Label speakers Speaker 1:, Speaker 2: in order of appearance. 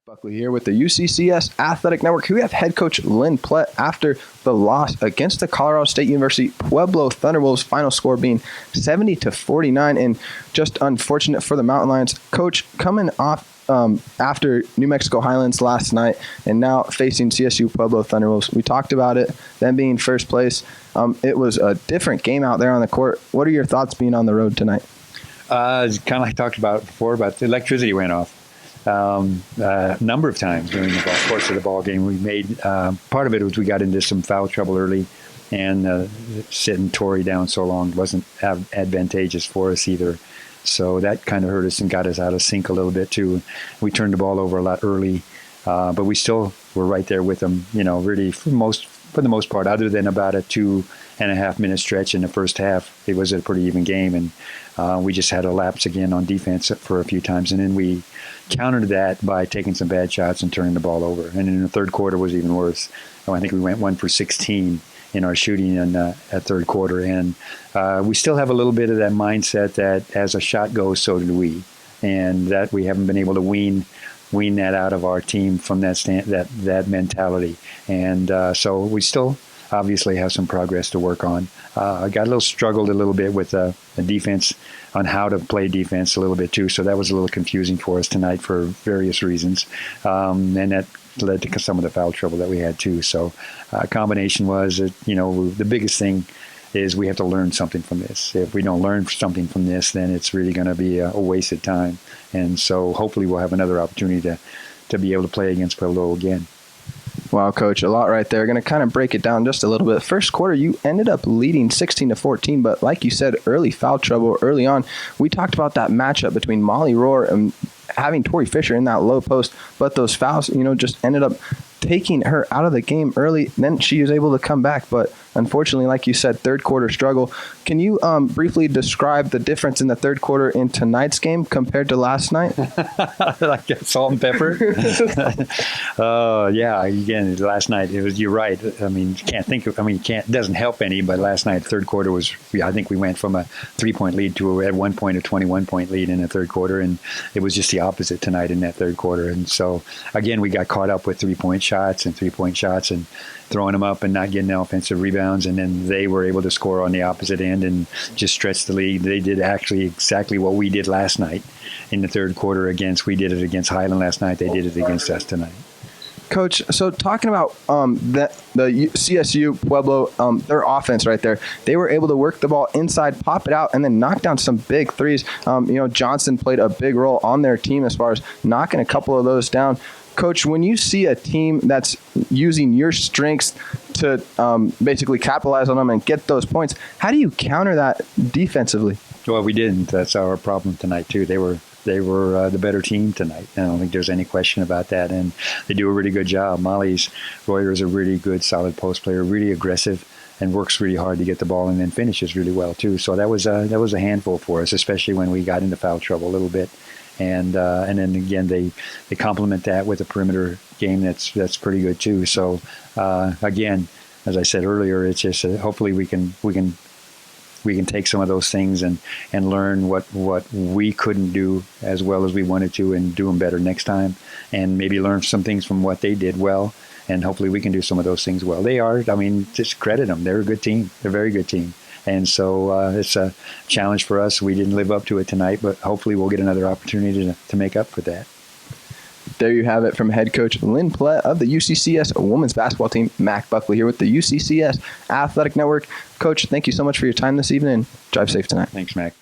Speaker 1: Buckley here with the UCCS Athletic Network. Here we have head coach Lynn Plett after the loss against the Colorado State University Pueblo Thunderwolves, final score being 70-49, and just unfortunate for the Mountain Lions. Coach, coming off after New Mexico Highlands last night and now facing CSU Pueblo Thunderwolves, we talked about it, them being first place. It was a different game out there on the court. What are your thoughts being on the road tonight?
Speaker 2: It's kind of like I talked about before, about the electricity went off. A number of times during the course of the ball game. We made part of it was we got into some foul trouble early, and sitting Torrey down so long wasn't advantageous for us either. So that kind of hurt us and got us out of sync a little bit too. We turned the ball over a lot early, but we still were right there with them. You know, really for the most part, other than about a 2.5 minute stretch in the first half, it was a pretty even game, and we just had a lapse again on defense for a few times, and then we countered that by taking some bad shots and turning the ball over. And in the third quarter was even worse. I think we went 1 for 16 in our shooting in that third quarter, and we still have a little bit of that mindset that as a shot goes, so do we, and that we haven't been able to wean that out of our team from that mentality. And so we still obviously have some progress to work on. I struggled a little bit with the defense, on how to play defense a little bit too. So that was a little confusing for us tonight for various reasons. And that led to some of the foul trouble that we had too. So a combination was that, the biggest thing is we have to learn something from this. If we don't learn something from this, then it's really going to be a wasted time. And so hopefully we'll have another opportunity to be able to play against Pueblo again.
Speaker 1: Wow, Coach, a lot right there. Going to kind of break it down just a little bit. First quarter, you ended up leading 16-14, but like you said, early foul trouble early on. We talked about that matchup between Molly Rohr and having Tori Fisher in that low post, but those fouls, just ended up taking her out of the game early. Then she was able to come back, but unfortunately, like you said, third quarter struggle. Can you briefly describe the difference in the third quarter in tonight's game compared to last night?
Speaker 2: Like salt and pepper? Yeah, again, last night, you're right. It doesn't help any, but last night, third quarter I think we went from a 3-point lead to at one point a 21-point lead in the third quarter, and it was just the opposite tonight in that third quarter. And so, again, we got caught up with 3-point shots and throwing them up and not getting the offensive rebounds, and then they were able to score on the opposite end and just stretch the lead. They did actually exactly what we did last night in the third quarter we did it against Highland last night. They did it against us tonight.
Speaker 1: Coach, so talking about the CSU Pueblo, their offense right there, they were able to work the ball inside, pop it out, and then knock down some big threes. Johnson played a big role on their team as far as knocking a couple of those down. Coach, when you see a team that's using your strengths to basically capitalize on them and get those points, how do you counter that defensively? Well,
Speaker 2: we didn't. That's our problem tonight, too. They were the better team tonight. I don't think there's any question about that, and they do a really good job. Molly Royer is a really good, solid post player, really aggressive, and works really hard to get the ball and then finishes really well, too. So that was a handful for us, especially when we got into foul trouble a little bit. And then again, they complement that with a perimeter game that's pretty good too. So again, as I said earlier, it's just hopefully we can take some of those things and learn what we couldn't do as well as we wanted to, and do them better next time, and maybe learn some things from what they did well, and hopefully we can do some of those things well. They are, just credit them. They're a good team. They're a very good team. And so it's a challenge for us. We didn't live up to it tonight, but hopefully we'll get another opportunity to make up for that.
Speaker 1: There you have it from head coach Lynn Plett of the UCCS women's basketball team. Mac Buckley here with the UCCS Athletic Network. Coach, thank you so much for your time this evening, and drive safe tonight.
Speaker 2: Thanks, Mac.